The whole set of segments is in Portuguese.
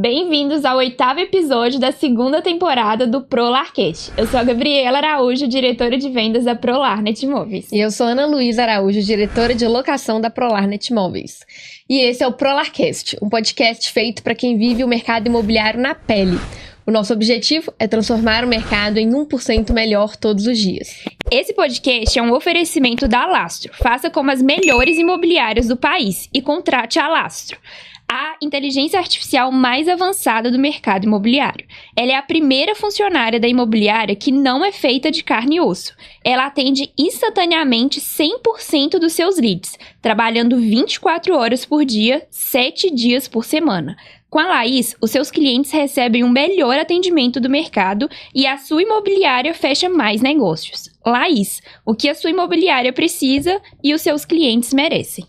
Bem-vindos ao 8º episódio da segunda temporada do ProLarCast. Eu sou a Gabriela Araújo, diretora de vendas da ProLarNet Imóveis. E eu sou a Ana Luísa Araújo, diretora de locação da ProLarNet Imóveis. E esse é o ProLarCast, um podcast feito para quem vive o mercado imobiliário na pele. O nosso objetivo é transformar o mercado em 1% melhor todos os dias. Esse podcast é um oferecimento da Alastro. Faça como as melhores imobiliárias do país e contrate a Alastro, a inteligência artificial mais avançada do mercado imobiliário. Ela é a primeira funcionária da imobiliária que não é feita de carne e osso. Ela atende instantaneamente 100% dos seus leads, trabalhando 24 horas por dia, 7 dias por semana. Com a Laís, os seus clientes recebem um melhor atendimento do mercado e a sua imobiliária fecha mais negócios. Laís, o que a sua imobiliária precisa e os seus clientes merecem.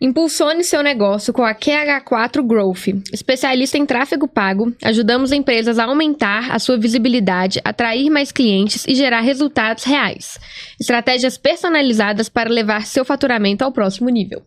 Impulsione seu negócio com a QH4 Growth. Especialista em tráfego pago, ajudamos empresas a aumentar a sua visibilidade, atrair mais clientes e gerar resultados reais. Estratégias personalizadas para levar seu faturamento ao próximo nível.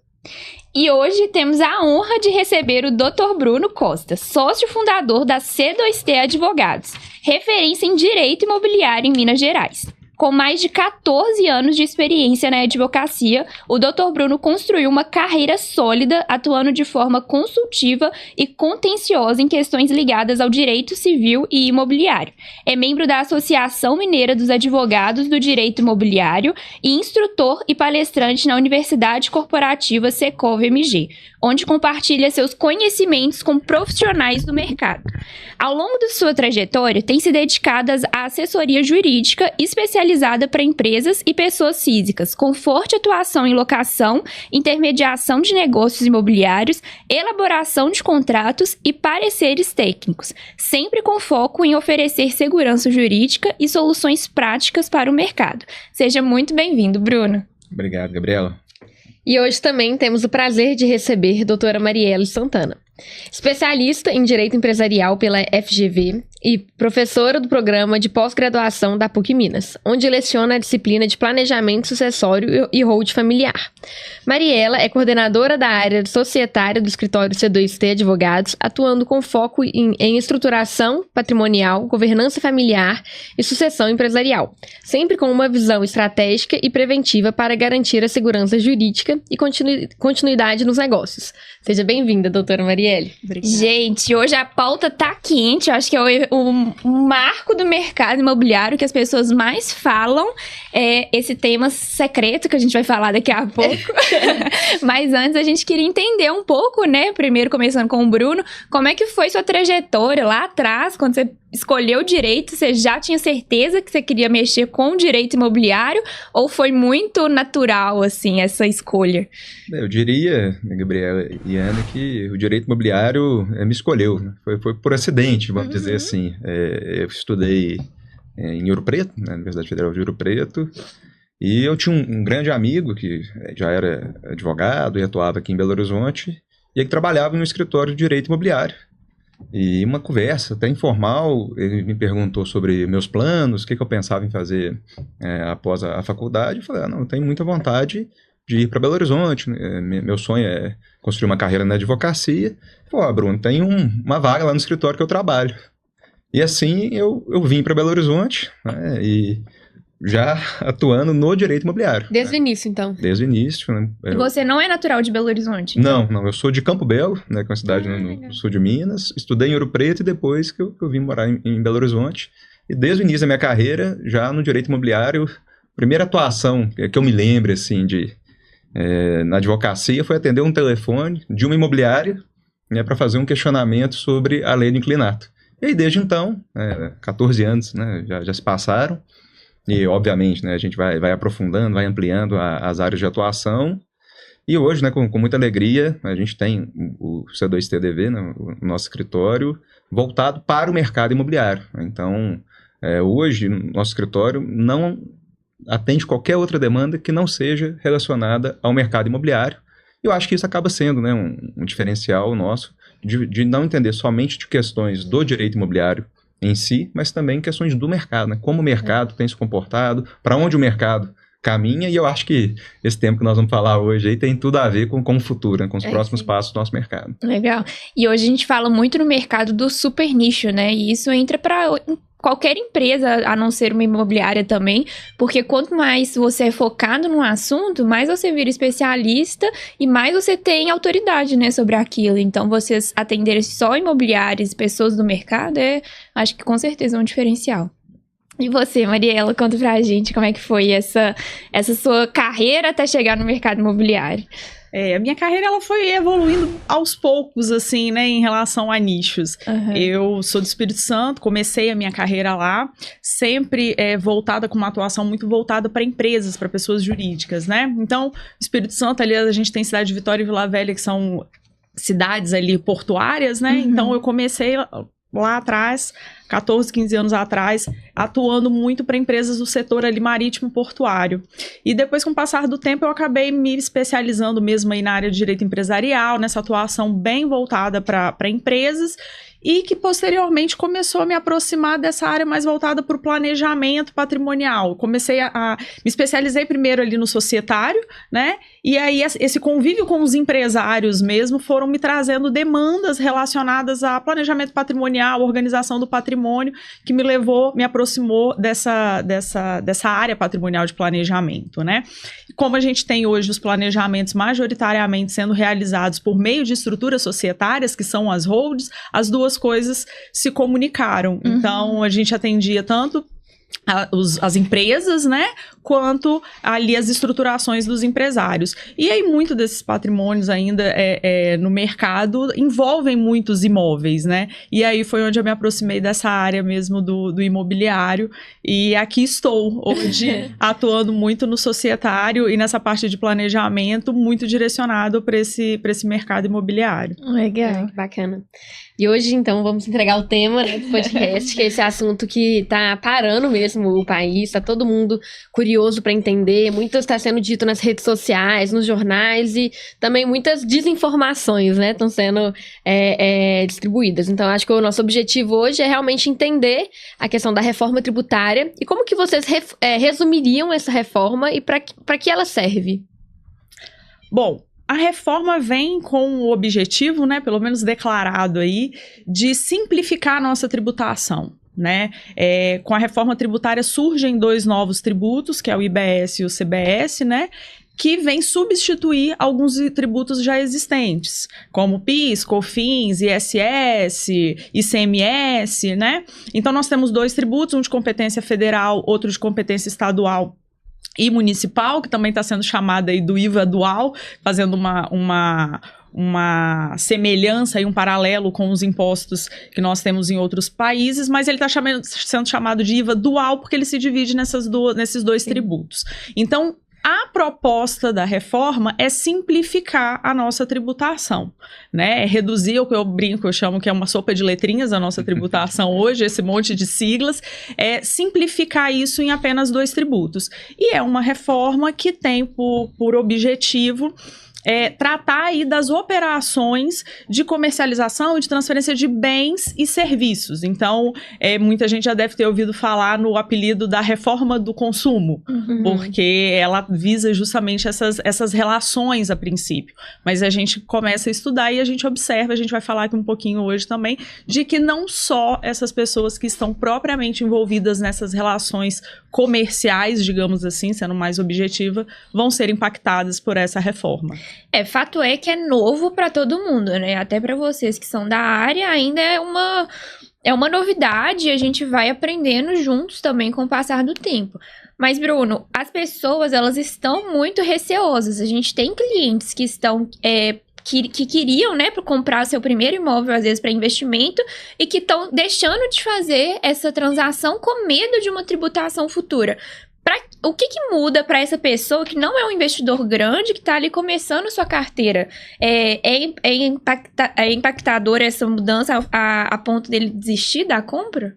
E hoje temos a honra de receber o Dr. Bruno Costa, sócio fundador da C2T Advogados, referência em direito imobiliário em Minas Gerais. Com mais de 14 anos de experiência na advocacia, o Dr. Bruno construiu uma carreira sólida, atuando de forma consultiva e contenciosa em questões ligadas ao direito civil e imobiliário. É membro da Associação Mineira dos Advogados do Direito Imobiliário e instrutor e palestrante na Universidade Corporativa Secov MG, onde compartilha seus conhecimentos com profissionais do mercado. Ao longo de sua trajetória, tem se dedicado à assessoria jurídica especializada para empresas e pessoas físicas, com forte atuação em locação, intermediação de negócios imobiliários, elaboração de contratos e pareceres técnicos, sempre com foco em oferecer segurança jurídica e soluções práticas para o mercado. Seja muito bem-vindo, Bruno. Obrigado, Gabriela. E hoje também temos o prazer de receber a doutora Marielle Santana, especialista em Direito Empresarial pela FGV e professora do programa de pós-graduação da PUC Minas, onde leciona a disciplina de Planejamento Sucessório e Hold Familiar. Mariela é coordenadora da área societária do escritório C2T Advogados, atuando com foco em estruturação patrimonial, governança familiar e sucessão empresarial, sempre com uma visão estratégica e preventiva para garantir a segurança jurídica e continuidade nos negócios. Seja bem-vinda, doutora Marielle. Obrigada. Gente, hoje a pauta tá quente, eu acho que é o marco do mercado imobiliário que as pessoas mais falam, é esse tema secreto que a gente vai falar daqui a pouco. Mas antes a gente queria entender um pouco, né, primeiro começando com o Bruno, como é que foi sua trajetória lá atrás, quando você escolheu o direito, você já tinha certeza que você queria mexer com o direito imobiliário ou foi muito natural, assim, essa escolha? Eu diria, Gabriela e Ana, que o direito imobiliário me escolheu, né? Foi por acidente, vamos dizer assim. Eu estudei em Ouro Preto, na Universidade Federal de Ouro Preto, e eu tinha um grande amigo que já era advogado e atuava aqui em Belo Horizonte, e ele trabalhava no escritório de direito imobiliário. E uma conversa até informal, ele me perguntou sobre meus planos, o que eu pensava em fazer após a faculdade. Eu falei, não, eu tenho muita vontade de ir para Belo Horizonte, meu sonho é construir uma carreira na advocacia. Ele falou, Bruno, tem uma vaga lá no escritório que eu trabalho. E assim eu vim para Belo Horizonte, né, e já atuando no direito imobiliário. Desde o início, então? Desde o início. Né? E você não é natural de Belo Horizonte? Então? Não, eu sou de Campo Belo, né, que é uma cidade no sul de Minas. Estudei em Ouro Preto e depois que eu vim morar em Belo Horizonte. E desde o início da minha carreira, já no direito imobiliário, a primeira atuação que eu me lembro, assim, na advocacia foi atender um telefone de uma imobiliária, né, para fazer um questionamento sobre a lei do inquilinato. E aí, desde então, 14 anos, né, já se passaram. E, obviamente, né, a gente vai aprofundando, vai ampliando as áreas de atuação. E hoje, né, com muita alegria, a gente tem o C2TDV, né, o nosso escritório, voltado para o mercado imobiliário. Então, hoje, nosso escritório não atende qualquer outra demanda que não seja relacionada ao mercado imobiliário. E eu acho que isso acaba sendo, né, um diferencial nosso de não entender somente de questões do direito imobiliário em si, mas também questões do mercado, né? Como o mercado tem se comportado, para onde o mercado caminha, e eu acho que esse tempo que nós vamos falar hoje aí tem tudo a ver com o futuro, né, com os próximos passos do nosso mercado. Legal. E hoje a gente fala muito no mercado do super nicho, né? E isso entra para qualquer empresa, a não ser uma imobiliária também, porque quanto mais você é focado no assunto, mais você vira especialista e mais você tem autoridade, né, sobre aquilo. Então, vocês atenderem só imobiliários, pessoas do mercado, acho que com certeza é um diferencial. E você, Mariela, conta pra gente como é que foi essa sua carreira até chegar no mercado imobiliário. A minha carreira ela foi evoluindo aos poucos, assim, né, em relação a nichos. Uhum. Eu sou do Espírito Santo, comecei a minha carreira lá, sempre voltada com uma atuação muito voltada para empresas, para pessoas jurídicas, né? Então, Espírito Santo, ali a gente tem cidade de Vitória e Vila Velha, que são cidades ali portuárias, né? Uhum. Então, eu comecei lá atrás, 14, 15 anos atrás, atuando muito para empresas do setor ali marítimo portuário. E depois, com o passar do tempo, eu acabei me especializando mesmo aí na área de direito empresarial, nessa atuação bem voltada para empresas, e que posteriormente começou a me aproximar dessa área mais voltada para o planejamento patrimonial. Comecei me especializei primeiro ali no societário, né? E aí esse convívio com os empresários mesmo foram me trazendo demandas relacionadas a planejamento patrimonial, organização do patrimônio, que me aproximou dessa área patrimonial de planejamento, né? Como a gente tem hoje os planejamentos majoritariamente sendo realizados por meio de estruturas societárias, que são as holds, as duas coisas se comunicaram. Uhum. Então, a gente atendia tanto as empresas, né, quanto ali as estruturações dos empresários. E aí, muito desses patrimônios ainda no mercado envolvem muitos imóveis, né? E aí foi onde eu me aproximei dessa área mesmo do imobiliário, e aqui estou hoje atuando muito no societário e nessa parte de planejamento, muito direcionado para esse mercado imobiliário. Legal. Que bacana. E hoje, então, vamos entregar o tema, né, do podcast, que é esse assunto que tá parando mesmo o país, tá todo mundo curioso para entender, muito está sendo dito nas redes sociais, nos jornais, e também muitas desinformações, né, estão sendo distribuídas. Então, acho que o nosso objetivo hoje é realmente entender a questão da reforma tributária e como que vocês resumiriam essa reforma e para que ela serve. Bom, a reforma vem com o objetivo, né, pelo menos declarado aí, de simplificar a nossa tributação, né? Com a reforma tributária surgem 2 novos tributos, que é o IBS e o CBS, né? Que vem substituir alguns tributos já existentes, como PIS, COFINS, ISS, ICMS, né? Então, nós temos 2 tributos, um de competência federal, outro de competência estadual e municipal, que também está sendo chamada aí do IVA dual, fazendo uma semelhança e um paralelo com os impostos que nós temos em outros países, mas ele está sendo chamado de IVA dual porque ele se divide nesses 2 tributos. Então, a proposta da reforma é simplificar a nossa tributação, né? É reduzir o que eu brinco, eu chamo que é uma sopa de letrinhas a nossa tributação hoje, esse monte de siglas, é simplificar isso em apenas 2 tributos. E é uma reforma que tem por objetivo tratar aí das operações de comercialização e de transferência de bens e serviços. Então, muita gente já deve ter ouvido falar no apelido da reforma do consumo, porque ela visa justamente essas relações a princípio. Mas a gente começa a estudar e a gente observa, a gente vai falar aqui um pouquinho hoje também, de que não só essas pessoas que estão propriamente envolvidas nessas relações comerciais, digamos assim, sendo mais objetiva, vão ser impactadas por essa reforma. Fato é que é novo para todo mundo, né? Até para vocês que são da área, ainda é uma novidade, e a gente vai aprendendo juntos também com o passar do tempo. Mas, Bruno, as pessoas, elas estão muito receosas. A gente tem clientes que estão... Que queriam, né, para comprar seu primeiro imóvel, às vezes para investimento, e que estão deixando de fazer essa transação com medo de uma tributação futura. O que muda para essa pessoa que não é um investidor grande, que está ali começando sua carteira? É impactadora essa mudança a ponto dele desistir da compra?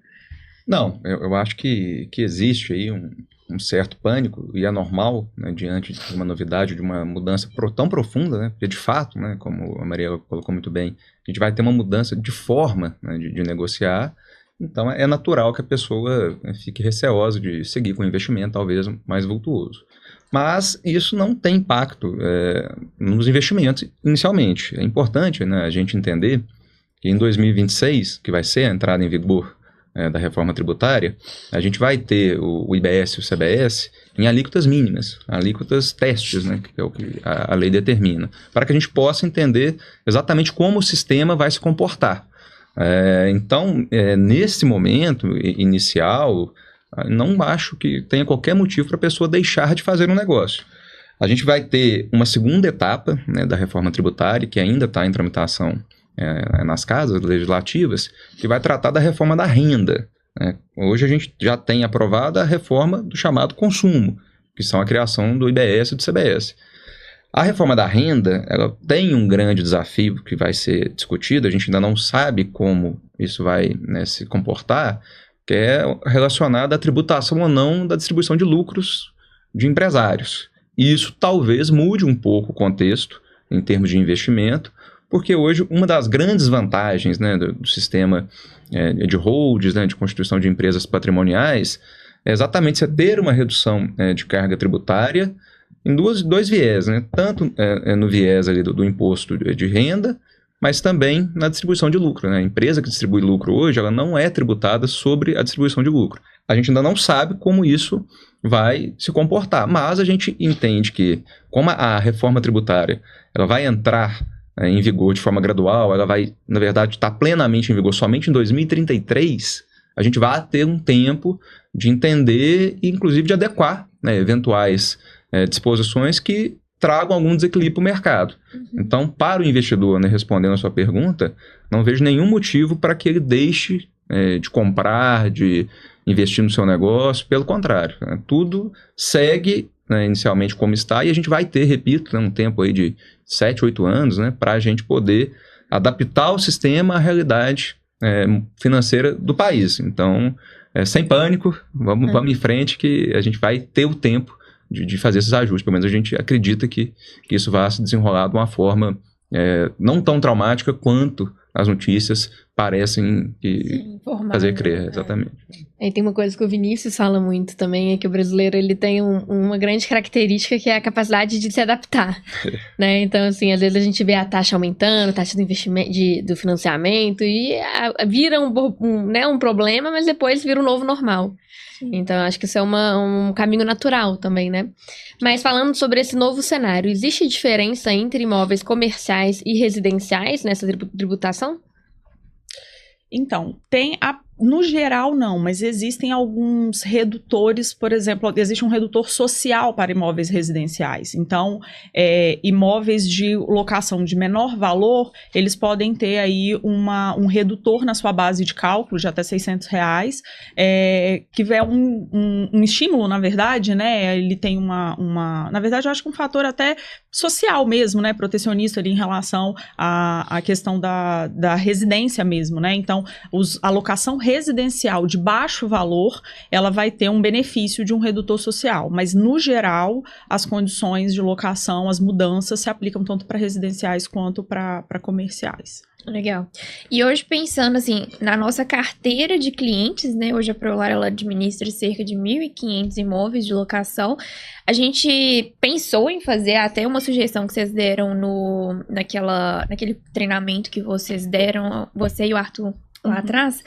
Não, eu acho que existe aí um certo pânico, e é normal, né, diante de uma novidade, de uma mudança tão profunda, né, porque de fato, né, como a Mariela colocou muito bem, a gente vai ter uma mudança de forma, né, de negociar, Então, é natural que a pessoa fique receosa de seguir com um investimento talvez mais vultuoso. Mas isso não tem impacto nos investimentos inicialmente. É importante, né, a gente entender que em 2026, que vai ser a entrada em vigor da reforma tributária, a gente vai ter o IBS e o CBS em alíquotas mínimas, alíquotas testes, né, que é o que a lei determina, para que a gente possa entender exatamente como o sistema vai se comportar. Então, nesse momento inicial, não acho que tenha qualquer motivo para a pessoa deixar de fazer um negócio. A gente vai ter uma segunda etapa, né, da reforma tributária, que ainda está em tramitação nas casas legislativas, que vai tratar da reforma da renda. Hoje a gente já tem aprovada a reforma do chamado consumo, que são a criação do IBS e do CBS. A reforma da renda, ela tem um grande desafio que vai ser discutido, a gente ainda não sabe como isso vai, né, se comportar, que é relacionado à tributação ou não da distribuição de lucros de empresários. E isso talvez mude um pouco o contexto em termos de investimento, porque hoje uma das grandes vantagens, né, do sistema de holdings, né, de constituição de empresas patrimoniais, é exatamente você ter uma redução de carga tributária em dois viés, né? Tanto no viés ali do imposto de renda, mas também na distribuição de lucro, né? A empresa que distribui lucro hoje, ela não é tributada sobre a distribuição de lucro. A gente ainda não sabe como isso vai se comportar, mas a gente entende que, como a reforma tributária ela vai entrar em vigor de forma gradual, ela vai, na verdade, estar plenamente em vigor somente em 2033, a gente vai ter um tempo de entender e, inclusive, de adequar, né, eventuais disposições que tragam algum desequilíbrio para o mercado. Então, para o investidor, né, respondendo a sua pergunta, não vejo nenhum motivo para que ele deixe de comprar, de investir no seu negócio. Pelo contrário, né, tudo segue, né, inicialmente como está, e a gente vai ter, repito, né, um tempo aí de 7, 8 anos, né, para a gente poder adaptar o sistema à realidade financeira do país. Então, sem pânico, vamos em frente, que a gente vai ter o tempo de fazer esses ajustes. Pelo menos a gente acredita que isso vai se desenrolar de uma forma não tão traumática quanto as notícias parecem fazer crer. Exatamente. Aí tem uma coisa que o Vinícius fala muito também, é que o brasileiro ele tem uma grande característica que é a capacidade de se adaptar, né? Então, assim, às vezes a gente vê a taxa aumentando, a taxa do investimento, do financiamento, e vira um problema, mas depois vira um novo normal. Então, acho que isso é um caminho natural também, né? Mas falando sobre esse novo cenário, existe diferença entre imóveis comerciais e residenciais nessa tributação? Então, no geral não, mas existem alguns redutores, por exemplo, existe um redutor social para imóveis residenciais. Então, imóveis de locação de menor valor, eles podem ter aí um redutor na sua base de cálculo de até R$600, que é um estímulo, na verdade, né? Ele tem na verdade, eu acho que um fator até social mesmo, né? Protecionista ali em relação à questão da residência mesmo, né? Então, a locação residencial de baixo valor, ela vai ter um benefício de um redutor social, mas no geral, as condições de locação, as mudanças se aplicam tanto para residenciais quanto para comerciais. Legal. E hoje pensando assim, na nossa carteira de clientes, né, hoje a Prolar ela administra cerca de 1.500 imóveis de locação. A gente pensou em fazer até uma sugestão que vocês deram naquele treinamento que vocês deram, você e o Arthur lá atrás,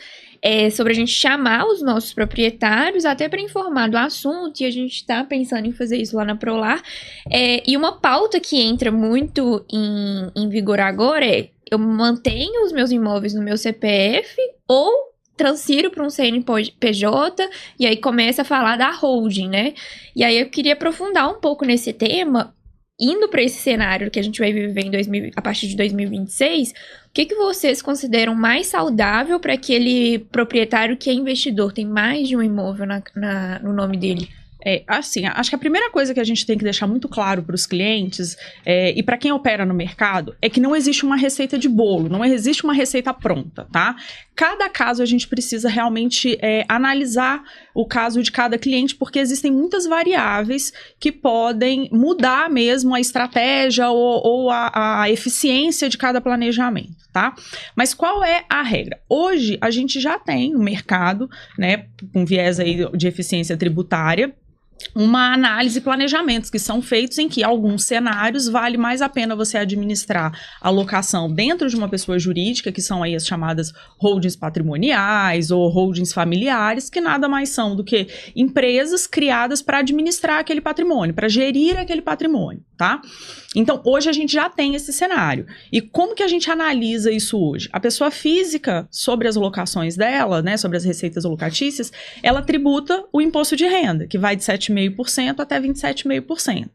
sobre a gente chamar os nossos proprietários até para informar do assunto, e a gente está pensando em fazer isso lá na Prolar. E uma pauta que entra muito em vigor agora eu mantenho os meus imóveis no meu CPF ou transfiro para um CNPJ, e aí começa a falar da holding, né? E aí eu queria aprofundar um pouco nesse tema, indo para esse cenário que a gente vai viver a partir de 2026, o que vocês consideram mais saudável para aquele proprietário que é investidor, tem mais de um imóvel no nome dele? Assim, acho que a primeira coisa que a gente tem que deixar muito claro para os clientes e para quem opera no mercado é que não existe uma receita de bolo, não existe uma receita pronta, tá? Cada caso a gente precisa realmente analisar o caso de cada cliente, porque existem muitas variáveis que podem mudar mesmo a estratégia ou a eficiência de cada planejamento, tá? Mas qual é a regra? Hoje a gente já tem no mercado, né, com viés aí de eficiência tributária, uma análise e planejamentos que são feitos em que alguns cenários vale mais a pena você administrar a alocação dentro de uma pessoa jurídica, que são aí as chamadas holdings patrimoniais ou holdings familiares, que nada mais são do que empresas criadas para administrar aquele patrimônio, para gerir aquele patrimônio, tá? Então, hoje a gente já tem esse cenário. E como que a gente analisa isso hoje? A pessoa física, sobre as alocações dela, né, sobre as receitas alocatícias, ela tributa o imposto de renda, que vai de 7,5% até 27,5%.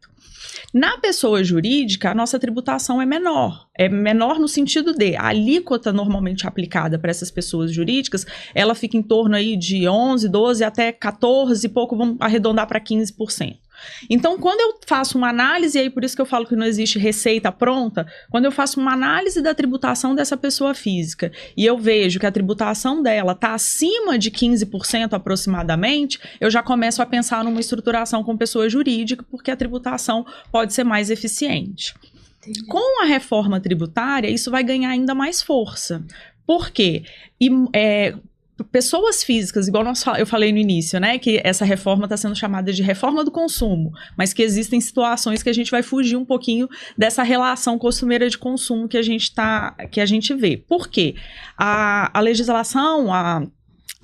Na pessoa jurídica, a nossa tributação é menor. É menor no sentido de a alíquota normalmente aplicada para essas pessoas jurídicas, ela fica em torno aí de 11, 12 até 14 e pouco, vamos arredondar para 15%. Então, quando eu faço uma análise, e aí por isso que eu falo que não existe receita pronta, quando eu faço uma análise da tributação dessa pessoa física e eu vejo que a tributação dela está acima de 15% aproximadamente, eu já começo a pensar numa estruturação com pessoa jurídica, porque a tributação pode ser mais eficiente. Entendi. Com a reforma tributária, isso vai ganhar ainda mais força. Por quê? Pessoas físicas, igual eu falei no início, né, que essa reforma está sendo chamada de reforma do consumo, mas que existem situações que a gente vai fugir um pouquinho dessa relação costumeira de consumo que a gente vê. Por quê? A legislação, a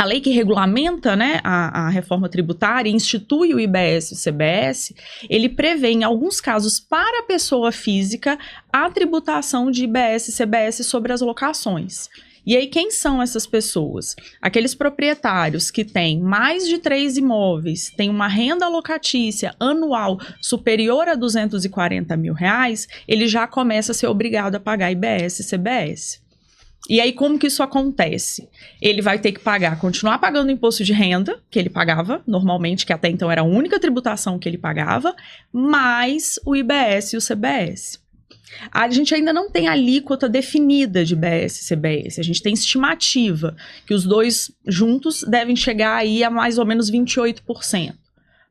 lei que regulamenta, né, a reforma tributária, institui o IBS e o CBS, ele prevê, em alguns casos, para a pessoa física, a tributação de IBS e CBS sobre as locações. E aí, quem são essas pessoas? Aqueles proprietários que têm mais de 3 imóveis, têm uma renda locatícia anual superior a R$240 mil, ele já começa a ser obrigado a pagar IBS e CBS. E aí, como que isso acontece? Ele vai ter que continuar pagando o imposto de renda, que ele pagava normalmente, que até então era a única tributação que ele pagava, mais o IBS e o CBS. A gente ainda não tem alíquota definida de IBS e CBS, a gente tem estimativa que os dois juntos devem chegar aí a mais ou menos 28%.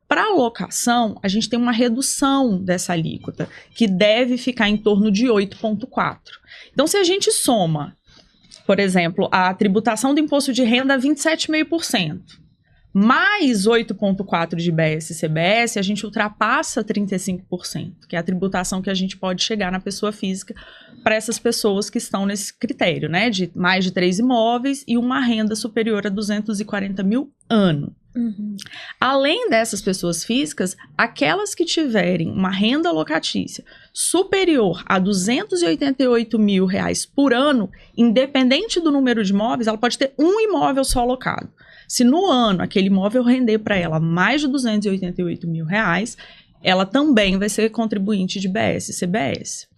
Para a locação, a gente tem uma redução dessa alíquota, que deve ficar em torno de 8,4%. Então, se a gente soma, por exemplo, a tributação do imposto de renda a 27,5%, mais 8,4% de IBS e CBS, a gente ultrapassa 35%, que é a tributação que a gente pode chegar na pessoa física para essas pessoas que estão nesse critério, né? De mais de 3 imóveis e uma renda superior a 240 mil ano. Uhum. Além dessas pessoas físicas, aquelas que tiverem uma renda locatícia superior a 288 mil reais por ano, independente do número de imóveis, ela pode ter um imóvel só alocado. Se no ano aquele imóvel render para ela mais de 288 mil reais, ela também vai ser contribuinte de IBS e CBS.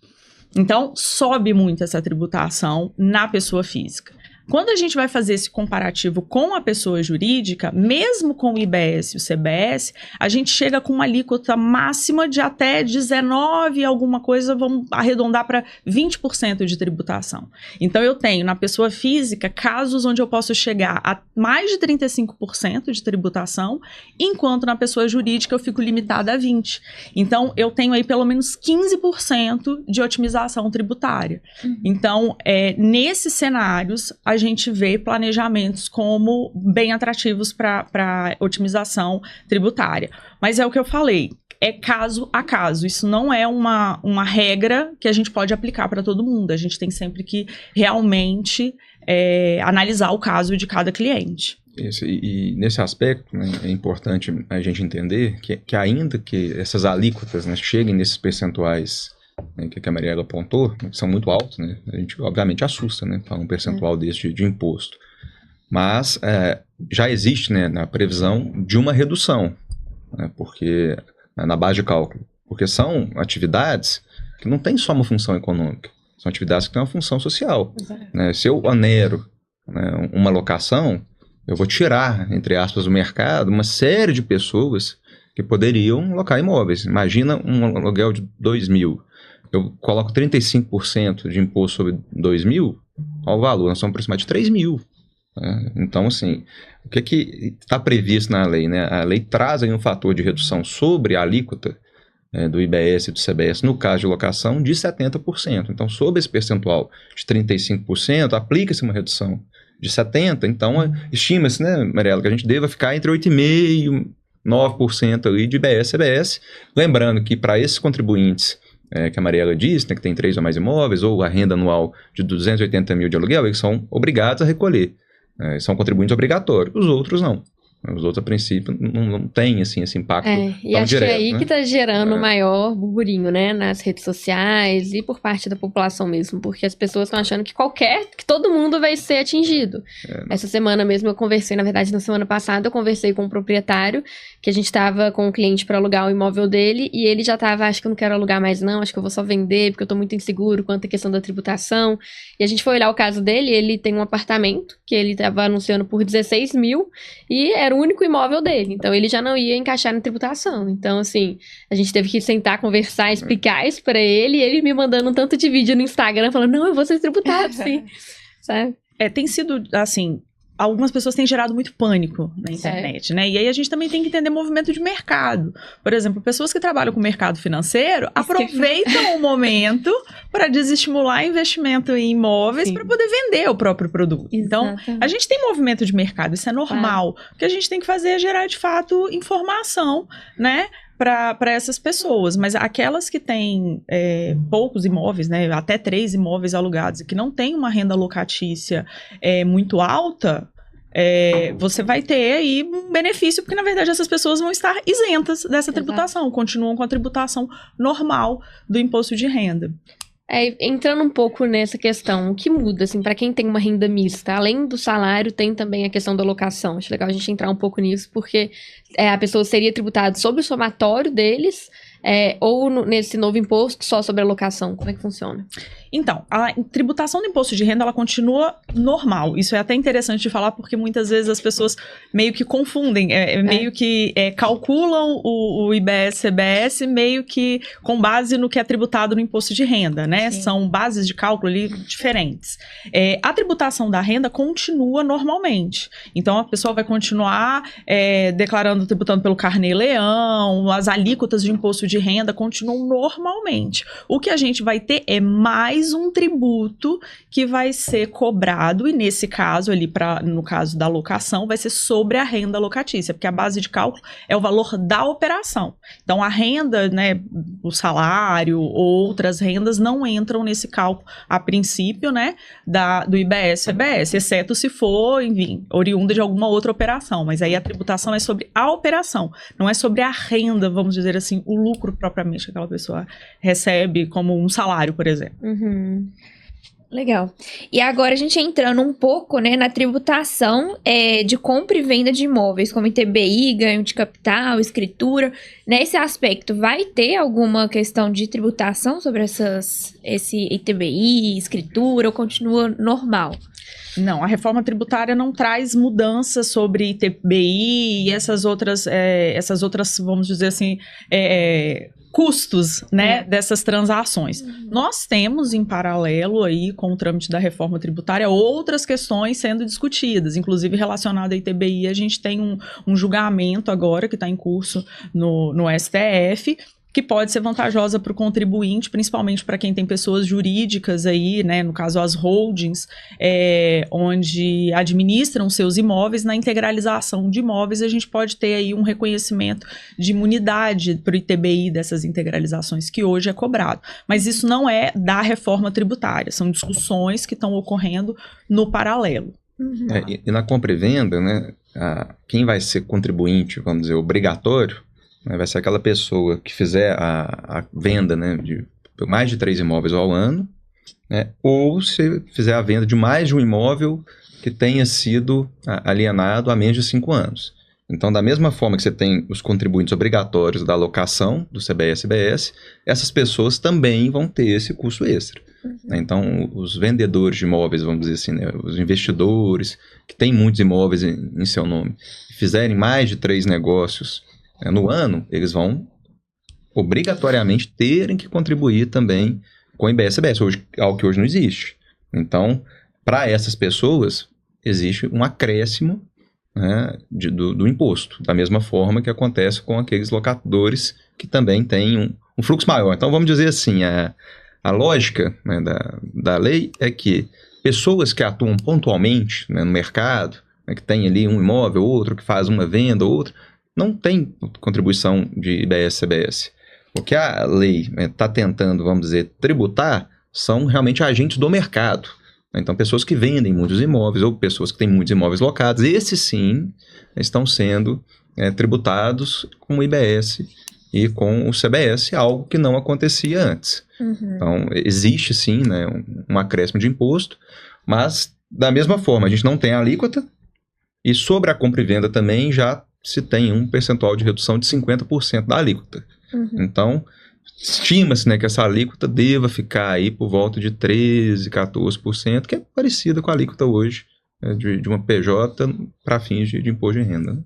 Então, sobe muito essa tributação na pessoa física. Quando a gente vai fazer esse comparativo com a pessoa jurídica, mesmo com o IBS e o CBS, a gente chega com uma alíquota máxima de até 19 alguma coisa, vamos arredondar para 20% de tributação. Então, eu tenho na pessoa física casos onde eu posso chegar a mais de 35% de tributação, enquanto na pessoa jurídica eu fico limitada a 20%. Então, eu tenho aí pelo menos 15% de otimização tributária. Então, nesses cenários, a gente vê planejamentos como bem atrativos para otimização tributária. Mas é o que eu falei, é caso a caso. Isso não é uma regra que a gente pode aplicar para todo mundo. A gente tem sempre que realmente analisar o caso de cada cliente. Isso, e nesse aspecto, né, é importante a gente entender que ainda que essas alíquotas, né, cheguem nesses percentuais, né, que a Mariela apontou, que são muito altos, né? A gente obviamente assusta, né, falar um percentual desse de imposto. Mas já existe, né, na previsão de uma redução, né, porque na base de cálculo, porque são atividades que não têm só uma função econômica, são atividades que têm uma função social. Né? Se eu onero, né, uma locação, eu vou tirar, entre aspas, do mercado uma série de pessoas que poderiam locar imóveis. Imagina um aluguel de 2.000. Eu coloco 35% de imposto sobre 2.000, olha o valor, nós somos aproximadamente 3.000. Né? Então, assim, o que está previsto na lei? Né? A lei traz aí um fator de redução sobre a alíquota do IBS e do CBS, no caso de locação, de 70%. Então, sobre esse percentual de 35%, aplica-se uma redução de 70%. Então, estima-se, né, Mariela, que a gente deva ficar entre 8,5% e 9% ali de IBS e CBS. Lembrando que para esses contribuintes que a Mariela disse, né, que tem 3 ou mais imóveis, ou a renda anual de 280 mil de aluguel, eles são obrigados a recolher. São contribuintes obrigatórios. Os outros não. Os outros, a princípio, não tem assim, esse impacto e tão acho direto. Que é aí né? que está gerando o maior burburinho, né? Nas redes sociais e por parte da população mesmo. Porque as pessoas estão achando que todo mundo vai ser atingido. Essa semana mesmo eu conversei, na verdade, na semana passada, eu conversei com um proprietário, que a gente estava com um cliente para alugar o imóvel dele, e ele já estava, acho que eu não quero alugar mais não, acho que eu vou só vender, porque eu estou muito inseguro quanto à questão da tributação. E a gente foi olhar o caso dele, ele tem um apartamento, que ele estava anunciando por 16 mil, e era o único imóvel dele, então ele já não ia encaixar na tributação. Então, assim, a gente teve que sentar, conversar, explicar isso pra ele, e ele me mandando um tanto de vídeo no Instagram, falando, não, eu vou ser tributado, sim, sabe? Tem sido, assim, algumas pessoas têm gerado muito pânico na internet, né? E aí a gente também tem que entender movimento de mercado. Por exemplo, pessoas que trabalham com o mercado financeiro aproveitam o momento para desestimular investimento em imóveis para poder vender o próprio produto. Exatamente. Então, a gente tem movimento de mercado, isso é normal. O que a gente tem que fazer é gerar, de fato, informação, né? Para essas pessoas, mas aquelas que têm poucos imóveis, né, até 3 imóveis alugados e que não tem uma renda locatícia muito alta, você vai ter aí um benefício, porque na verdade essas pessoas vão estar isentas dessa tributação, continuam com a tributação normal do imposto de renda. Entrando um pouco nessa questão, o que muda, assim, para quem tem uma renda mista? Além do salário, tem também a questão da locação. Acho legal a gente entrar um pouco nisso, porque a pessoa seria tributada sobre o somatório deles, ou nesse novo imposto só sobre a locação. Como é que funciona? Então, a tributação do imposto de renda, ela continua normal. Isso é até interessante de falar, porque muitas vezes as pessoas meio que confundem, meio que calculam o IBS, CBS, meio que com base no que é tributado no imposto de renda, né? Sim. São bases de cálculo ali diferentes. A tributação da renda continua normalmente. Então, a pessoa vai continuar tributando pelo Carnê-Leão, as alíquotas de imposto de renda continuam normalmente. O que a gente vai ter é mais um tributo que vai ser cobrado, e nesse caso ali, no caso da locação, vai ser sobre a renda locatícia, porque a base de cálculo é o valor da operação. Então, a renda, né, o salário, outras rendas não entram nesse cálculo, a princípio, né, do IBS, CBS, exceto se for, enfim, oriunda de alguma outra operação, mas aí a tributação é sobre a operação, não é sobre a renda, vamos dizer assim, o lucro propriamente que aquela pessoa recebe como um salário, por exemplo. Legal. E agora a gente entrando um pouco, né, na tributação de compra e venda de imóveis, como ITBI, ganho de capital, escritura. Nesse aspecto, vai ter alguma questão de tributação sobre esse ITBI, escritura, ou continua normal? Não, a reforma tributária não traz mudanças sobre ITBI e essas outras, vamos dizer assim, custos, né, dessas transações. Nós temos em paralelo aí com o trâmite da reforma tributária outras questões sendo discutidas, inclusive relacionada à ITBI. A gente tem um julgamento agora que está em curso no STF, que pode ser vantajosa para o contribuinte, principalmente para quem tem pessoas jurídicas aí, né, no caso as holdings, onde administram seus imóveis. Na integralização de imóveis, a gente pode ter aí um reconhecimento de imunidade para o ITBI dessas integralizações, que hoje é cobrado. Mas isso não é da reforma tributária, são discussões que estão ocorrendo no paralelo. E na compra e venda, né, quem vai ser contribuinte, vamos dizer, obrigatório, vai ser aquela pessoa que fizer a venda, né, de mais de 3 imóveis ao ano, né, ou se fizer a venda de mais de um imóvel que tenha sido alienado há menos de 5 anos. Então, da mesma forma que você tem os contribuintes obrigatórios da alocação do CBS e CBS, essas pessoas também vão ter esse custo extra. Então, os vendedores de imóveis, vamos dizer assim, né, os investidores que têm muitos imóveis em seu nome, fizerem mais de 3 negócios no ano, eles vão obrigatoriamente terem que contribuir também com o IBS-CBS, algo que hoje não existe. Então, para essas pessoas, existe um acréscimo, né, do imposto, da mesma forma que acontece com aqueles locadores que também têm um fluxo maior. Então, vamos dizer assim, a lógica, né, da lei é que pessoas que atuam pontualmente, né, no mercado, né, que tem ali um imóvel, outro, que faz uma venda, outro, não tem contribuição de IBS-CBS. O que a lei está tentando, vamos dizer, tributar são realmente agentes do mercado. Então, pessoas que vendem muitos imóveis ou pessoas que têm muitos imóveis locados, esses sim estão sendo tributados com o IBS e com o CBS, algo que não acontecia antes. Então, existe sim, né, um acréscimo de imposto, mas da mesma forma, a gente não tem a alíquota e sobre a compra e venda também já se tem um percentual de redução de 50% da alíquota. Então, estima-se, né, que essa alíquota deva ficar aí por volta de 13%, 14%, que é parecida com a alíquota hoje, né, de uma PJ para fins de imposto de renda. Né?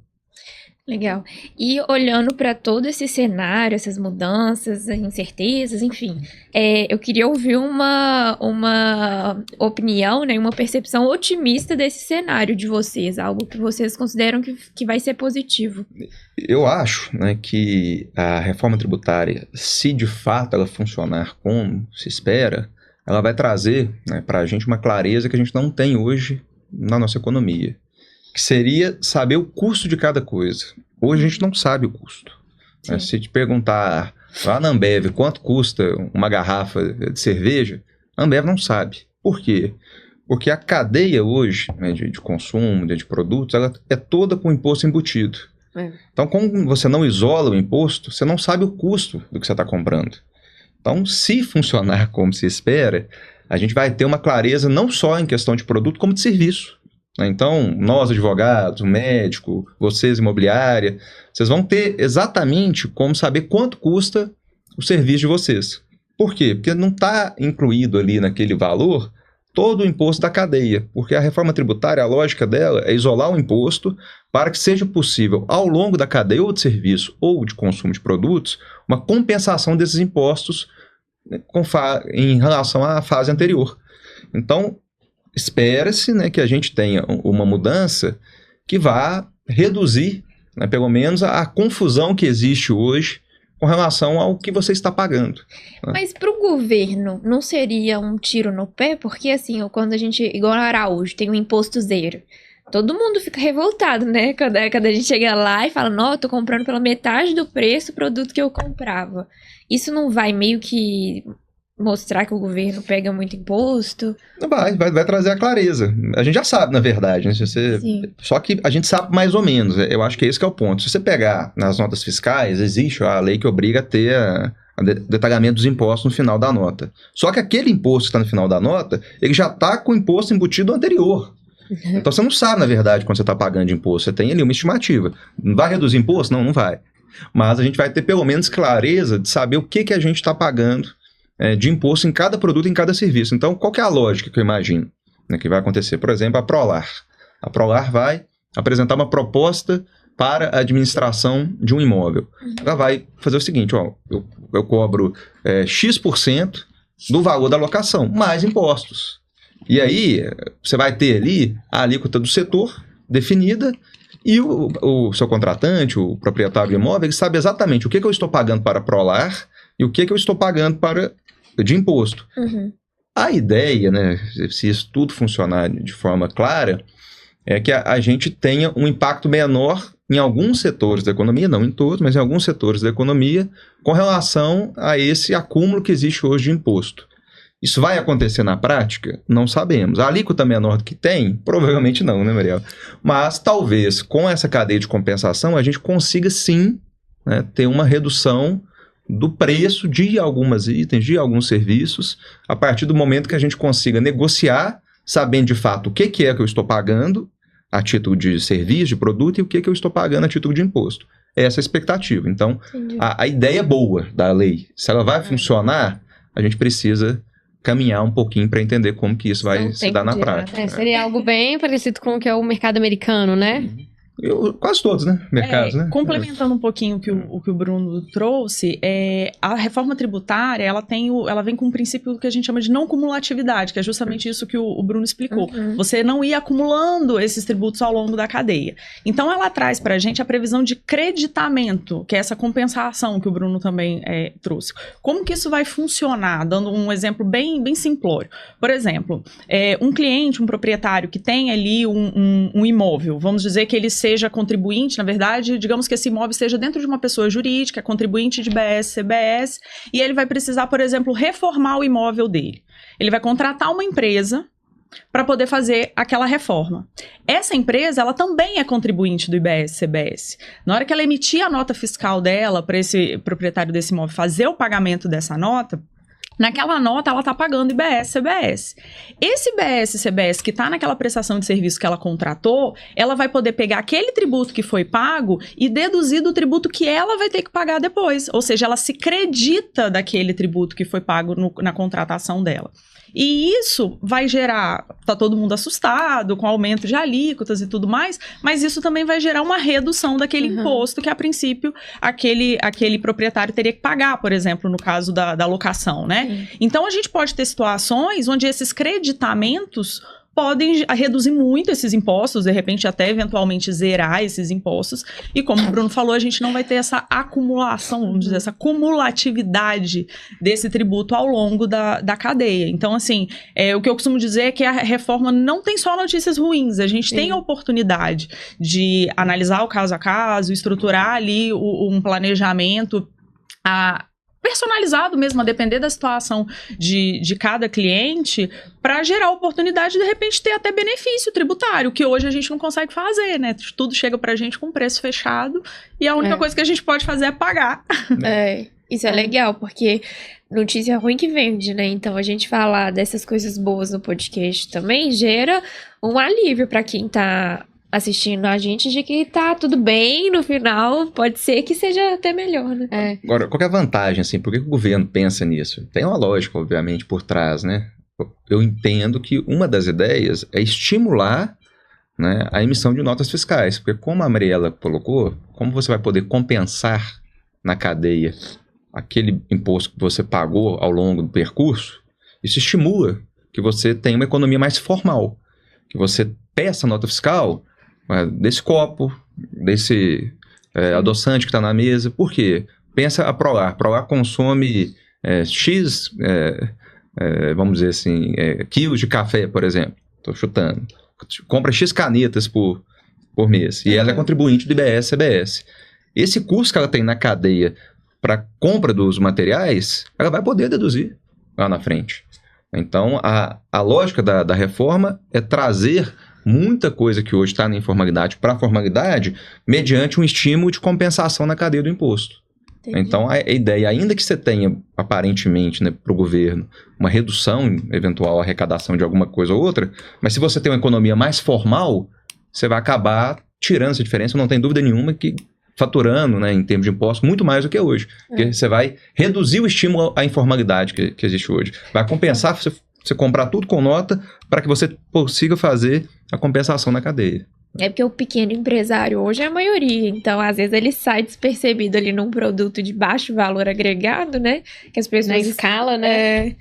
Legal. E olhando para todo esse cenário, essas mudanças, incertezas, enfim, eu queria ouvir uma opinião, né, uma percepção otimista desse cenário de vocês, algo que vocês consideram que vai ser positivo. Eu acho, né, que a reforma tributária, se de fato ela funcionar como se espera, ela vai trazer, né, para a gente uma clareza que a gente não tem hoje na nossa economia, que seria saber o custo de cada coisa. Hoje a gente não sabe o custo. Né? Se te perguntar lá na Ambev quanto custa uma garrafa de cerveja, a Ambev não sabe. Por quê? Porque a cadeia hoje, né, de consumo, de produtos, ela é toda com imposto embutido. Então, como você não isola o imposto, você não sabe o custo do que você está comprando. Então, se funcionar como se espera, a gente vai ter uma clareza não só em questão de produto, como de serviço. Então, nós advogados, o médico, vocês imobiliária, vocês vão ter exatamente como saber quanto custa o serviço de vocês. Por quê? Porque não está incluído ali naquele valor todo o imposto da cadeia, porque a reforma tributária, a lógica dela é isolar o imposto para que seja possível, ao longo da cadeia ou de serviço ou de consumo de produtos, uma compensação desses impostos em relação à fase anterior. Então, espera-se, né, que a gente tenha uma mudança que vá reduzir, né, pelo menos, a confusão que existe hoje com relação ao que você está pagando. Né? Mas para o governo não seria um tiro no pé? Porque assim, quando a gente, igual no Araújo, tem um imposto zero, todo mundo fica revoltado, né? Quando a gente chega lá e fala, não, eu tô comprando pela metade do preço o produto que eu comprava. Isso não vai meio que mostrar que o governo pega muito imposto? Vai trazer a clareza. A gente já sabe, na verdade, né? Só que a gente sabe mais ou menos. Eu acho que esse que é o ponto. Se você pegar nas notas fiscais, existe a lei que obriga a ter detalhamento dos impostos no final da nota. Só que aquele imposto que está no final da nota, ele já está com o imposto embutido anterior. Então você não sabe, na verdade, quando você está pagando de imposto. Você tem ali uma estimativa. Não vai reduzir imposto? Não vai. Mas a gente vai ter pelo menos clareza de saber o que a gente está pagando de imposto em cada produto, em cada serviço. Então, qual que é a lógica que eu imagino, né, que vai acontecer? Por exemplo, a Prolar. A Prolar vai apresentar uma proposta para a administração de um imóvel. Ela vai fazer o seguinte, ó, eu cobro X% do valor da locação, mais impostos. E aí, você vai ter ali a alíquota do setor definida e o seu contratante, o proprietário do imóvel, ele sabe exatamente o que eu estou pagando para a Prolar e o que eu estou pagando de imposto. A ideia, né, se isso tudo funcionar de forma clara, é que a gente tenha um impacto menor em alguns setores da economia, não em todos, mas em alguns setores da economia, com relação a esse acúmulo que existe hoje de imposto. Isso vai acontecer na prática? Não sabemos. A alíquota menor do que tem? Provavelmente não, né, Mariel? Mas talvez com essa cadeia de compensação a gente consiga sim, né, ter uma redução do preço de alguns itens, de alguns serviços, a partir do momento que a gente consiga negociar, sabendo de fato o que é que eu estou pagando a título de serviço, de produto, e o que eu estou pagando a título de imposto. Essa é a expectativa. Então, a ideia é boa da lei. Se ela vai funcionar, a gente precisa caminhar um pouquinho para entender como que isso vai se dar na prática. Seria algo bem parecido com o que é o mercado americano, né? Quase todos, né? Mercados, né? Complementando um pouquinho o que o Bruno trouxe, a reforma tributária, ela vem com um princípio que a gente chama de não cumulatividade, que é justamente isso que o Bruno explicou. Você não ir acumulando esses tributos ao longo da cadeia. Então, ela traz para a gente a previsão de creditamento, que é essa compensação que o Bruno também trouxe. Como que isso vai funcionar? Dando um exemplo bem simplório. Por exemplo, um cliente, um proprietário que tem ali um imóvel, vamos dizer que ele seja contribuinte, na verdade, digamos que esse imóvel esteja dentro de uma pessoa jurídica, contribuinte de BS, CBS, e ele vai precisar, por exemplo, reformar o imóvel dele. Ele vai contratar uma empresa para poder fazer aquela reforma. Essa empresa, ela também é contribuinte do IBS, CBS. Na hora que ela emitir a nota fiscal dela para esse proprietário desse imóvel fazer o pagamento dessa nota, naquela nota, ela está pagando IBS, CBS. Esse IBS, CBS que está naquela prestação de serviço que ela contratou, ela vai poder pegar aquele tributo que foi pago e deduzir do tributo que ela vai ter que pagar depois. Ou seja, ela se credita daquele tributo que foi pago na contratação dela. E isso vai gerar, tá todo mundo assustado com o aumento de alíquotas e tudo mais, mas isso também vai gerar uma redução daquele imposto que, a princípio, aquele proprietário teria que pagar, por exemplo, no caso da locação, né? Então, a gente pode ter situações onde esses creditamentos podem reduzir muito esses impostos, de repente até eventualmente zerar esses impostos, e como o Bruno falou, a gente não vai ter essa acumulação, vamos dizer, essa cumulatividade desse tributo ao longo da cadeia. Então, assim, o que eu costumo dizer é que a reforma não tem só notícias ruins, a gente tem a oportunidade de analisar o caso a caso, estruturar ali um planejamento personalizado mesmo, a depender da situação de cada cliente, para gerar oportunidade de repente ter até benefício tributário, que hoje a gente não consegue fazer, né? Tudo chega pra gente com preço fechado e a única coisa que a gente pode fazer é pagar. Isso é legal, porque notícia ruim que vende, né? Então a gente falar dessas coisas boas no podcast também gera um alívio pra quem tá assistindo a gente de que tá tudo bem no final, pode ser que seja até melhor, né? Agora, qual que é a vantagem, assim? Por que o governo pensa nisso? Tem uma lógica, obviamente, por trás, né? Eu entendo que uma das ideias é estimular, né, a emissão de notas fiscais, porque como a Mariela colocou, como você vai poder compensar na cadeia aquele imposto que você pagou ao longo do percurso, isso estimula que você tenha uma economia mais formal, que você peça nota fiscal desse copo, desse adoçante que está na mesa. Por quê? Pensa a Prolar. A Prolar consome X, vamos dizer assim, quilos de café, por exemplo. Estou chutando. Compra X canetas por mês. E ela é contribuinte do IBS, CBS. Esse custo que ela tem na cadeia para compra dos materiais, ela vai poder deduzir lá na frente. Então, a lógica da reforma é trazer muita coisa que hoje está na informalidade para a formalidade, mediante um estímulo de compensação na cadeia do imposto. Entendi. Então, a ideia, ainda que você tenha, aparentemente, né, para o governo, uma redução, eventual arrecadação de alguma coisa ou outra, mas se você tem uma economia mais formal, você vai acabar tirando essa diferença, não tem dúvida nenhuma, que faturando, né, em termos de impostos, muito mais do que hoje. Porque você vai reduzir o estímulo à informalidade que existe hoje. Vai compensar você comprar tudo com nota para que você consiga fazer a compensação na cadeia. É porque o pequeno empresário hoje é a maioria, então às vezes ele sai despercebido ali num produto de baixo valor agregado, né? Que as pessoas... Na escala, né?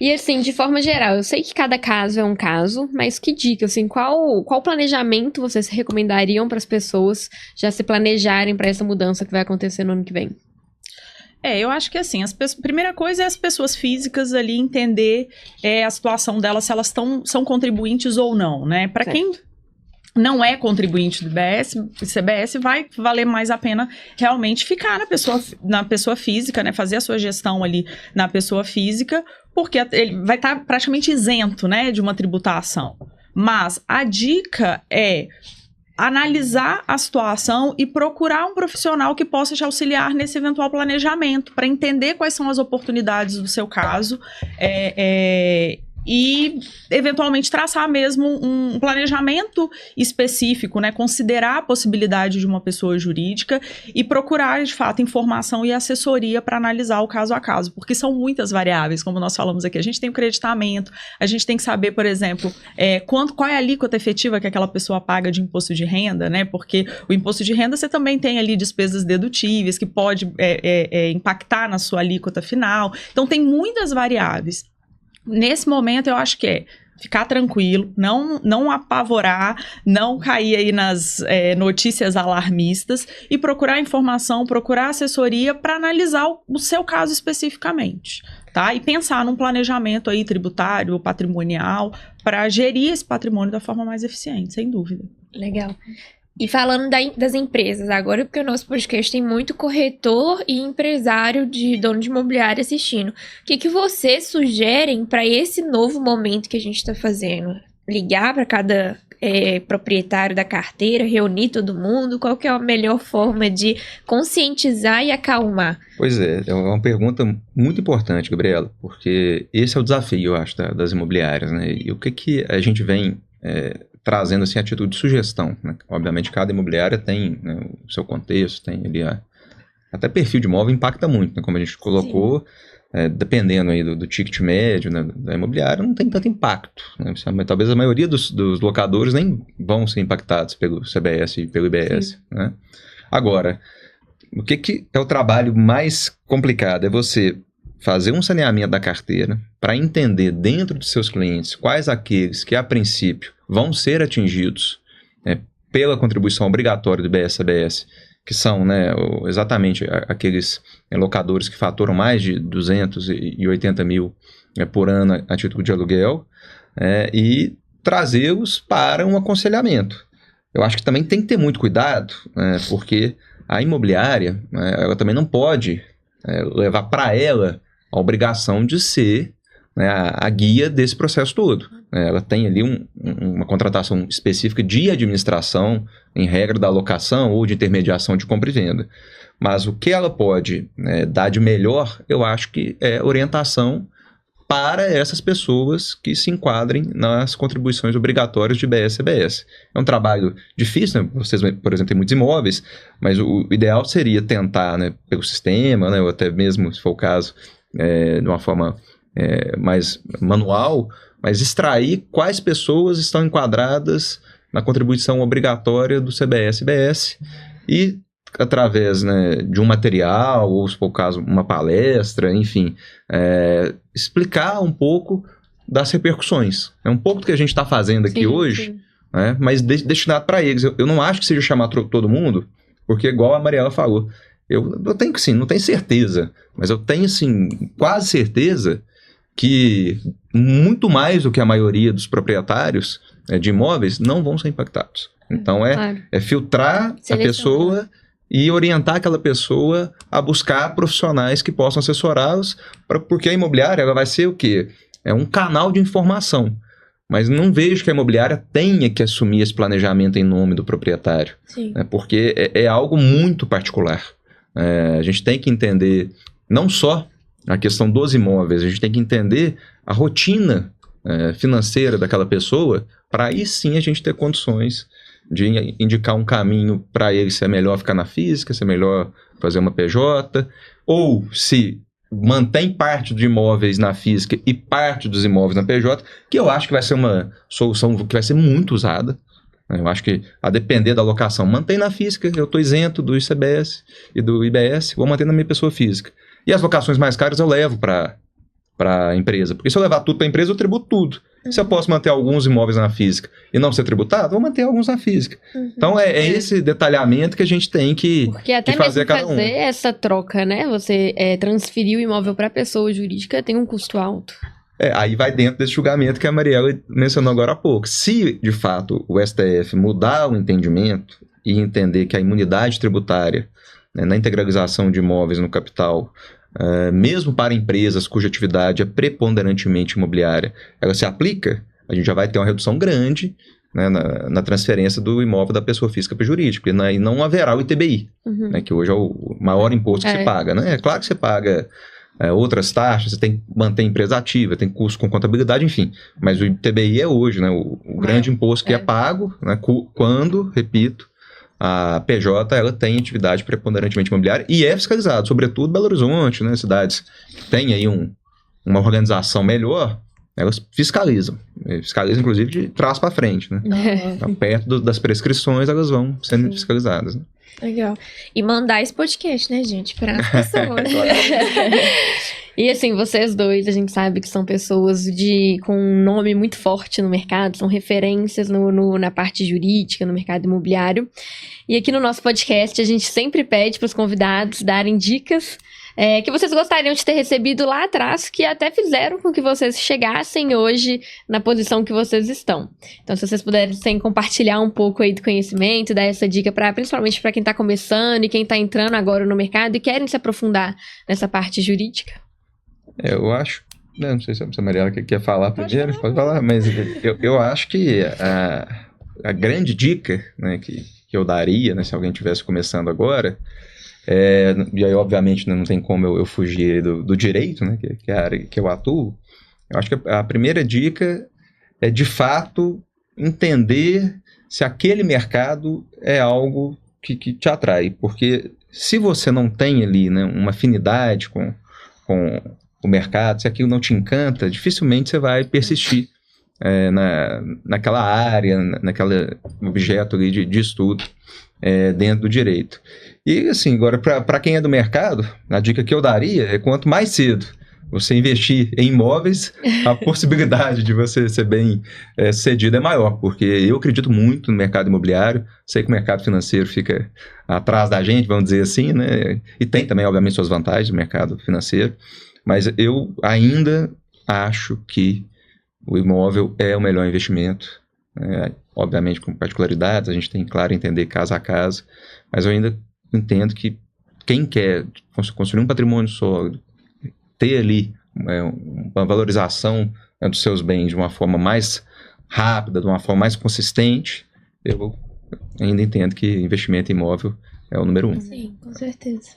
E assim, de forma geral, eu sei que cada caso é um caso, mas que dica, assim, qual planejamento vocês recomendariam para as pessoas já se planejarem para essa mudança que vai acontecer no ano que vem? Eu acho que assim, primeira coisa é as pessoas físicas ali entender a situação delas, se elas são contribuintes ou não, né? Para quem não é contribuinte do IBS, CBS, vai valer mais a pena realmente ficar na pessoa física, né? Fazer a sua gestão ali na pessoa física, porque ele vai estar praticamente isento, né, de uma tributação. Mas a dica é analisar a situação e procurar um profissional que possa te auxiliar nesse eventual planejamento, para entender quais são as oportunidades do seu caso, e eventualmente traçar mesmo um planejamento específico, né? Considerar a possibilidade de uma pessoa jurídica e procurar, de fato, informação e assessoria para analisar o caso a caso, porque são muitas variáveis, como nós falamos aqui. A gente tem o creditamento, a gente tem que saber, por exemplo, qual é a alíquota efetiva que aquela pessoa paga de imposto de renda, né? Porque o imposto de renda você também tem ali despesas dedutíveis que pode impactar na sua alíquota final. Então, tem muitas variáveis. Nesse momento, eu acho que ficar tranquilo, não apavorar, não cair aí nas notícias alarmistas e procurar informação, procurar assessoria para analisar o seu caso especificamente, tá? E pensar num planejamento aí tributário, patrimonial, para gerir esse patrimônio da forma mais eficiente, sem dúvida. Legal. E falando das empresas agora, porque o nosso podcast tem muito corretor e empresário de dono de imobiliário assistindo. O que vocês sugerem para esse novo momento que a gente está fazendo? Ligar para cada proprietário da carteira, reunir todo mundo? Qual que é a melhor forma de conscientizar e acalmar? Pois é uma pergunta muito importante, Gabriela, porque esse é o desafio, eu acho, das imobiliárias, né? E o que a gente vem trazendo assim, atitude de sugestão, né? Obviamente cada imobiliária tem, né, o seu contexto, tem ali até perfil de imóvel impacta muito, né? Como a gente colocou, dependendo aí do ticket médio, né, da imobiliária, não tem tanto impacto, né? Talvez a maioria dos locadores nem vão ser impactados pelo CBS e pelo IBS, né? Agora, o que é o trabalho mais complicado? É você fazer um saneamento da carteira para entender dentro dos seus clientes quais aqueles que, a princípio, vão ser atingidos pela contribuição obrigatória do IBS-CBS, que são, né, exatamente aqueles locadores que faturam mais de 280 mil por ano a título de aluguel, e trazê-los para um aconselhamento. Eu acho que também tem que ter muito cuidado, porque a imobiliária, ela também não pode levar para ela a obrigação de ser, né, a guia desse processo todo. Ela tem ali uma contratação específica de administração, em regra da alocação ou de intermediação de compra e venda. Mas o que ela pode dar de melhor, eu acho que é orientação para essas pessoas que se enquadrem nas contribuições obrigatórias de IBS-CBS. É um trabalho difícil, né? Vocês, por exemplo, têm muitos imóveis, mas o ideal seria tentar, né, pelo sistema, né, ou até mesmo, se for o caso, de uma forma mais manual, mas extrair quais pessoas estão enquadradas na contribuição obrigatória do CBS-IBS e, através, né, de um material, ou se for o caso, uma palestra, enfim, explicar um pouco das repercussões. É um pouco do que a gente está fazendo aqui hoje, né, mas destinado para eles. Eu não acho que seja chamar todo mundo, porque, igual a Mariela falou, eu tenho que sim, não tenho certeza, mas eu tenho sim, quase certeza que muito mais do que a maioria dos proprietários de imóveis não vão ser impactados. Então, filtrar a pessoa e orientar aquela pessoa a buscar profissionais que possam assessorá-los, porque a imobiliária ela vai ser o quê? É um canal de informação. Mas não vejo que a imobiliária tenha que assumir esse planejamento em nome do proprietário. Né? Porque é algo muito particular. A gente tem que entender não só a questão dos imóveis, a gente tem que entender a rotina financeira daquela pessoa, para aí sim a gente ter condições de indicar um caminho para ele, se é melhor ficar na física, se é melhor fazer uma PJ, ou se mantém parte de imóveis na física e parte dos imóveis na PJ, que eu acho que vai ser uma solução que vai ser muito usada. Eu acho que, a depender da alocação, mantém na física, eu estou isento do ICBS e do IBS, vou manter na minha pessoa física. E as locações mais caras eu levo para a empresa, porque se eu levar tudo para a empresa, eu tributo tudo. Se eu posso manter alguns imóveis na física e não ser tributado, vou manter alguns na física. Então, esse detalhamento que a gente tem que porque até que fazer mesmo fazer essa troca, né? Você transferir o imóvel para a pessoa jurídica tem um custo alto. Aí vai dentro desse julgamento que a Mariela mencionou agora há pouco. Se, de fato, o STF mudar o entendimento e entender que a imunidade tributária, né, na integralização de imóveis no capital, mesmo para empresas cuja atividade é preponderantemente imobiliária, ela se aplica, a gente já vai ter uma redução grande, né, na transferência do imóvel da pessoa física para o jurídico, e não haverá o ITBI, né, que hoje é o maior imposto que se paga. Né? É claro que você paga outras taxas, você tem que manter a empresa ativa, tem custo com contabilidade, enfim. Mas o ITBI é hoje, né, o grande imposto que é pago, né, quando, repito, a PJ ela tem atividade preponderantemente imobiliária e é fiscalizado, sobretudo Belo Horizonte, né, cidades que têm aí uma organização melhor, elas fiscalizam. Fiscalizam, inclusive, de trás para frente, né? Então, perto das prescrições, elas vão sendo fiscalizadas, né? Legal. E mandar esse podcast, né, gente, para as pessoas. E assim, vocês dois, a gente sabe que são pessoas com um nome muito forte no mercado, são referências na parte jurídica, no mercado imobiliário. E aqui no nosso podcast, a gente sempre pede para os convidados darem dicas que vocês gostariam de ter recebido lá atrás, que até fizeram com que vocês chegassem hoje na posição que vocês estão. Então, se vocês puderem compartilhar um pouco aí do conhecimento, dar essa dica principalmente para quem está começando e quem está entrando agora no mercado e querem se aprofundar nessa parte jurídica. Eu acho, não sei se a Mariela quer falar primeiro, pode falar, mas eu acho que a grande dica, né, que eu daria, né, se alguém estivesse começando agora, e aí obviamente não tem como eu fugir do direito, né, que é a área que eu atuo. Eu acho que a primeira dica é de fato entender se aquele mercado é algo que te atrai, porque se você não tem ali, né, uma afinidade com o mercado, se aquilo não te encanta, dificilmente você vai persistir naquela área, naquele objeto ali de estudo dentro do direito. E assim, agora, para quem é do mercado, a dica que eu daria é quanto mais cedo você investir em imóveis, a possibilidade de você ser bem sucedido é maior, porque eu acredito muito no mercado imobiliário, sei que o mercado financeiro fica atrás da gente, vamos dizer assim, né? E tem também, obviamente, suas vantagens no mercado financeiro, mas eu ainda acho que o imóvel é o melhor investimento, obviamente com particularidades, a gente tem, claro, entender caso a caso, mas eu ainda entendo que quem quer construir um patrimônio sólido, ter ali uma valorização dos seus bens de uma forma mais rápida, de uma forma mais consistente, eu ainda entendo que investimento em imóvel é o número 1. Sim, com certeza.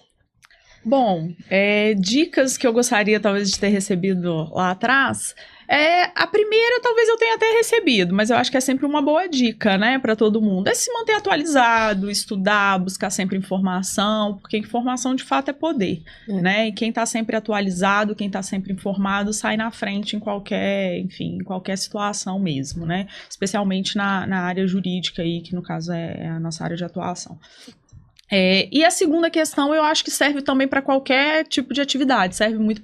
Bom, dicas que eu gostaria talvez de ter recebido lá atrás. A primeira talvez eu tenha até recebido, mas eu acho que é sempre uma boa dica, né, para todo mundo. É se manter atualizado, estudar, buscar sempre informação, porque informação de fato é poder, né? E quem tá sempre atualizado, quem tá sempre informado, sai na frente em qualquer situação mesmo, né? Especialmente na área jurídica aí, que no caso é a nossa área de atuação. E a segunda questão, eu acho que serve também para qualquer tipo de atividade. Serviu muito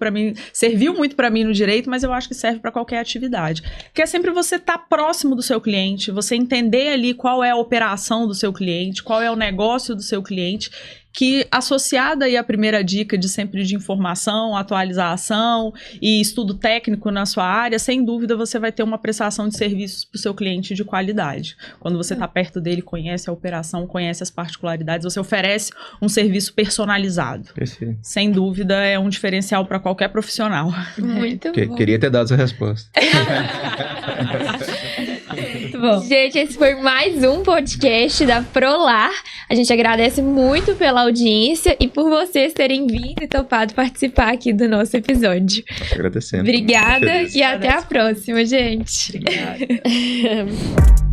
para mim no direito, mas eu acho que serve para qualquer atividade. Que é sempre você estar próximo do seu cliente, você entender ali qual é a operação do seu cliente, qual é o negócio do seu cliente, que associada aí à primeira dica de sempre de informação, atualização e estudo técnico na sua área, sem dúvida você vai ter uma prestação de serviços para o seu cliente de qualidade. Quando você está perto dele, conhece a operação, conhece as particularidades, você oferece um serviço personalizado. Perfeito. Sem dúvida é um diferencial para qualquer profissional. Muito bom. Queria ter dado essa resposta. Muito bom. Gente, esse foi mais um podcast da Prolar. A gente agradece muito pela audiência e por vocês terem vindo e topado participar aqui do nosso episódio. Agradecendo. Obrigada e até a próxima, gente. Obrigada.